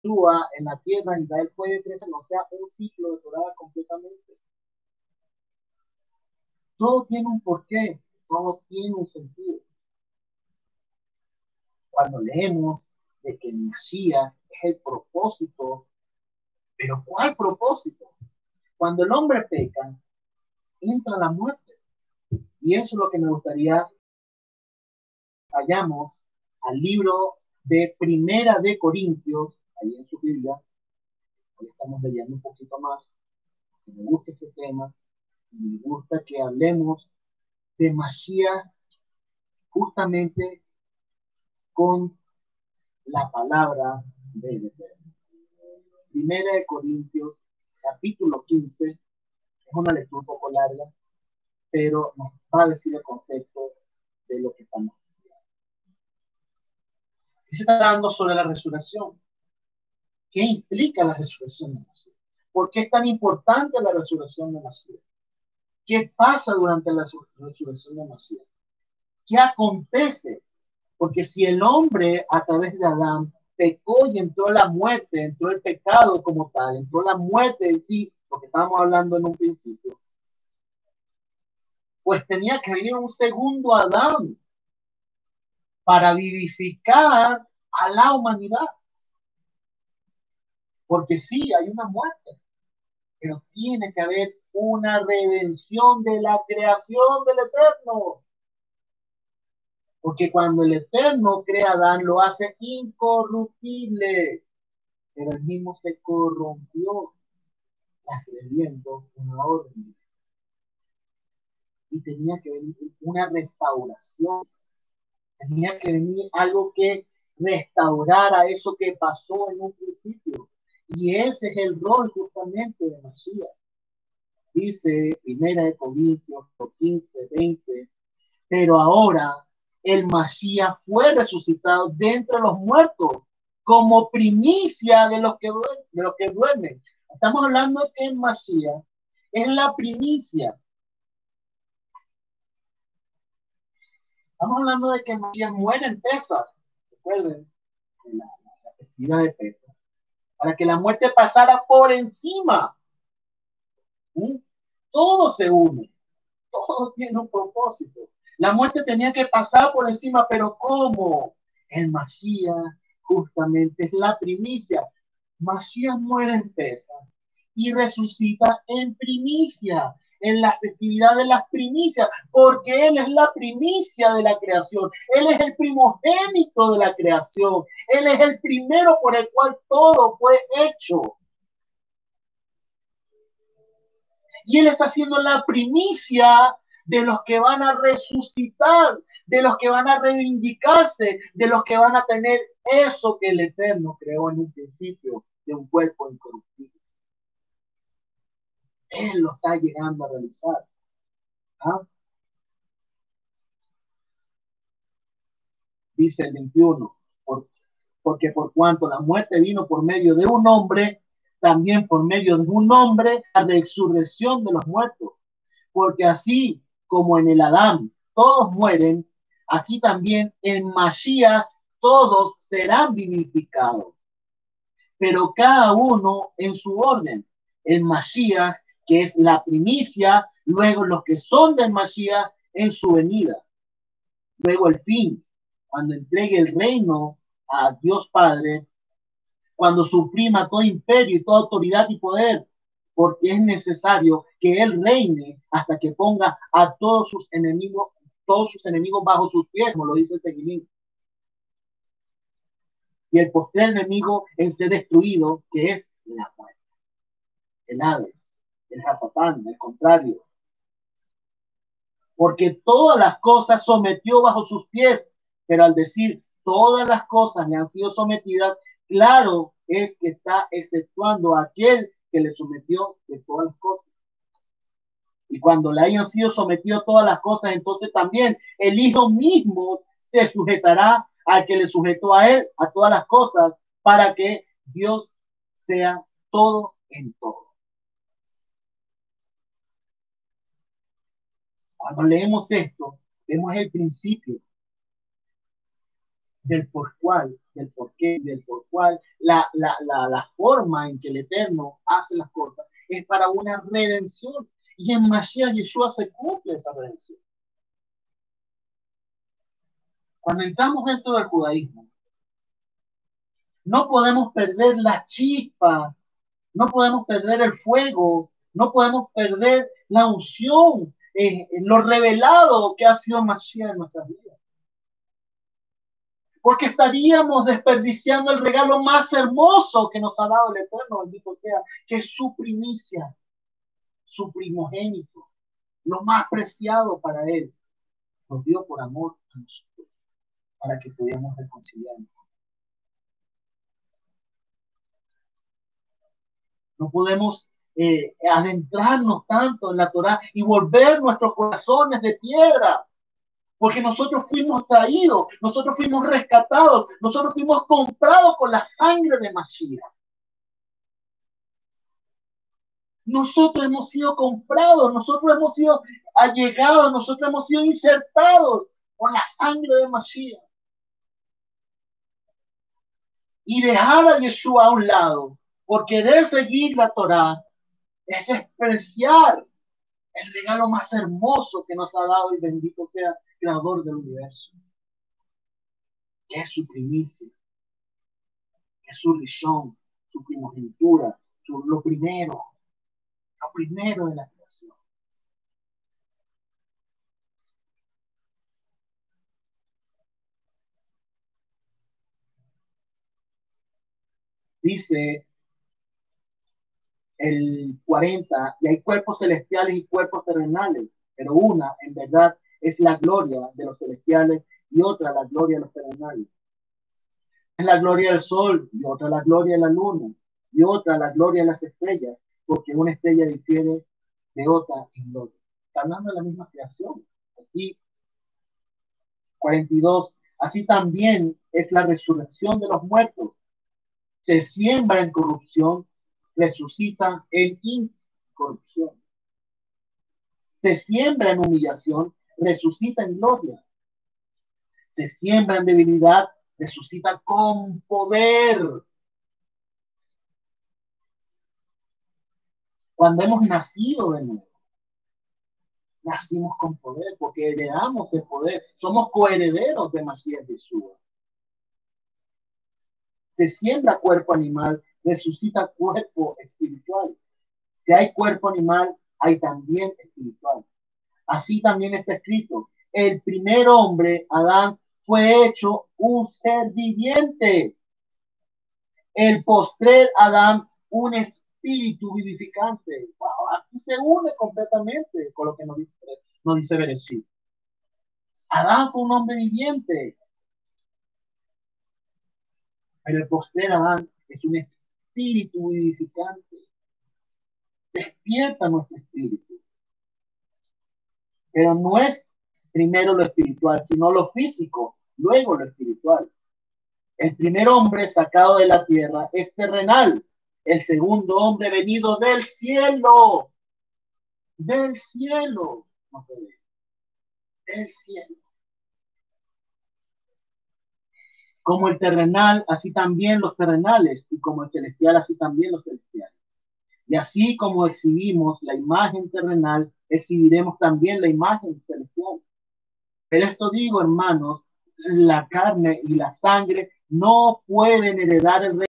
Yeshua en la tierra, Israel puede crecer, no sea un ciclo de Torah completamente. Todo tiene un porqué, todo tiene un sentido. Cuando leemos de que el Mashiach es el propósito, pero ¿cuál propósito? Cuando el hombre peca, entra la muerte. Y eso es lo que me gustaría vayamos al libro de Primera de Corintios, ahí en su Biblia. Hoy estamos leyendo un poquito más, que me gusta este tema, me gusta que hablemos de Mashiach justamente con la palabra de Eterno. Primera de Corintios, capítulo 15, es una lectura un poco larga, pero nos va a decir el concepto de lo que estamos estudiando. Y se está hablando sobre la resurrección. ¿Qué implica la resurrección de Mashiach? ¿Por qué es tan importante la resurrección de Mashiach? ¿Qué pasa durante la resurrección de Mashiach? ¿Qué acontece? Porque si el hombre a través de Adán pecó y entró la muerte, entró el pecado como tal, entró la muerte en sí, lo que estábamos hablando en un principio, pues tenía que venir un segundo Adán para vivificar a la humanidad. Porque sí, hay una muerte, pero tiene que haber una redención de la creación del Eterno. Porque cuando el Eterno crea a Adán, lo hace incorruptible, pero él mismo se corrompió, transgrediendo una orden. Y tenía que venir una restauración, tenía que venir algo que restaurara eso que pasó en un principio. Y ese es el rol justamente de Mashiach. Dice Primera de Corintios 15:20, pero ahora el Mashiach fue resucitado de entre los muertos como primicia de los que duermen. Estamos hablando de que el Mashiach es la primicia. Estamos hablando de que el Mashiach muere en Pesach. Recuerden, la festividad de Pesach. Para que la muerte pasara por encima. ¿Sí? Todo se une. Todo tiene un propósito. La muerte tenía que pasar por encima, pero ¿cómo? El Mashiach justamente es la primicia. Mashiach muere en Pesa y resucita en primicia, en la festividad de las primicias, porque Él es la primicia de la creación. Él es el primogénito de la creación. Él es el primero por el cual todo fue hecho. Y Él está haciendo la primicia de los que van a resucitar, de los que van a reivindicarse, de los que van a tener eso que el Eterno creó en un principio, de un cuerpo incorruptible. Él lo está llegando a realizar. ¿Ah? Dice el 21, porque por cuanto la muerte vino por medio de un hombre, también por medio de un hombre, la resurrección de los muertos. Porque así como en el Adán todos mueren, así también en Mashiach todos serán vivificados, pero cada uno en su orden. El Mashiach, que es la primicia, luego los que son del Mashiach en su venida, luego el fin, cuando entregue el reino a Dios Padre, cuando suprima todo imperio y toda autoridad y poder, porque es necesario que Él reine hasta que ponga a todos sus enemigos bajo sus pies, como lo dice el seguimiento. Y el postrer enemigo en ser destruido, que es la muerte, el Hades, el Hasatán, el contrario. Porque todas las cosas sometió bajo sus pies, pero al decir todas las cosas le han sido sometidas, claro es que está exceptuando a aquel que le sometió de todas las cosas. Y cuando le hayan sido sometido todas las cosas, entonces también el Hijo mismo se sujetará al que le sujetó a él, a todas las cosas, para que Dios sea todo en todo. Cuando leemos esto, vemos el principio del por cuál, del por qué, del por cuál, la forma en que el Eterno hace las cosas es para una redención. Y en Mashiach Yeshua se cumple esa redención. Cuando entramos dentro del judaísmo, no podemos perder la chispa, no podemos perder el fuego, no podemos perder la unción, lo revelado que ha sido Mashiach en nuestras vidas. Porque estaríamos desperdiciando el regalo más hermoso que nos ha dado el Eterno, bendito sea, que es su primicia, su primogénito, lo más preciado para Él. Nos dio por amor a nosotros, para que pudiéramos reconciliarnos. No podemos adentrarnos tanto en la Torah y volver nuestros corazones de piedra, porque nosotros fuimos traídos, nosotros fuimos rescatados, nosotros fuimos comprados con la sangre de Mashiach. Nosotros hemos sido comprados, nosotros hemos sido allegados, nosotros hemos sido insertados con la sangre de Mashiach. Y dejar a Yeshua a un lado por querer seguir la Torah es despreciar el regalo más hermoso que nos ha dado y bendito sea el creador del universo, que es su primicia, que es su rishon, su primogenitura, lo primero de la creación. Dice el 40, y hay cuerpos celestiales y cuerpos terrenales, pero una, en verdad, es la gloria de los celestiales y otra la gloria de los terrenales. Es la gloria del sol y otra la gloria de la luna y otra la gloria de las estrellas, porque una estrella difiere de otra en gloria. Está hablando de la misma creación. Aquí, 42, así también es la resurrección de los muertos. Se siembra en corrupción, resucita en incorrupción. Se siembra en humillación, resucita en gloria. Se siembra en debilidad, resucita con poder. Cuando hemos nacido de nuevo, nacimos con poder porque heredamos el poder. Somos coherederos de Mashiach Yeshua. Se siembra cuerpo animal, resucita cuerpo espiritual. Si hay cuerpo animal, hay también espiritual. Así también está escrito, el primer hombre, Adán, fue hecho un ser viviente. El postrer Adán, un espíritu vivificante. Wow, aquí se une completamente con lo que nos dice Bereshit. Adán fue un hombre viviente. Pero el postrer Adán es un espíritu vivificante. Despierta nuestro espíritu. Pero no es primero lo espiritual, sino lo físico, luego lo espiritual. El primer hombre sacado de la tierra es terrenal. El segundo hombre venido del cielo. Del cielo. No se ve. Del cielo. Como el terrenal, así también los terrenales. Y como el celestial, así también los celestiales. Y así como exhibimos la imagen terrenal, exhibiremos también la imagen celestial. Pero esto digo, hermanos, la carne y la sangre no pueden heredar el reino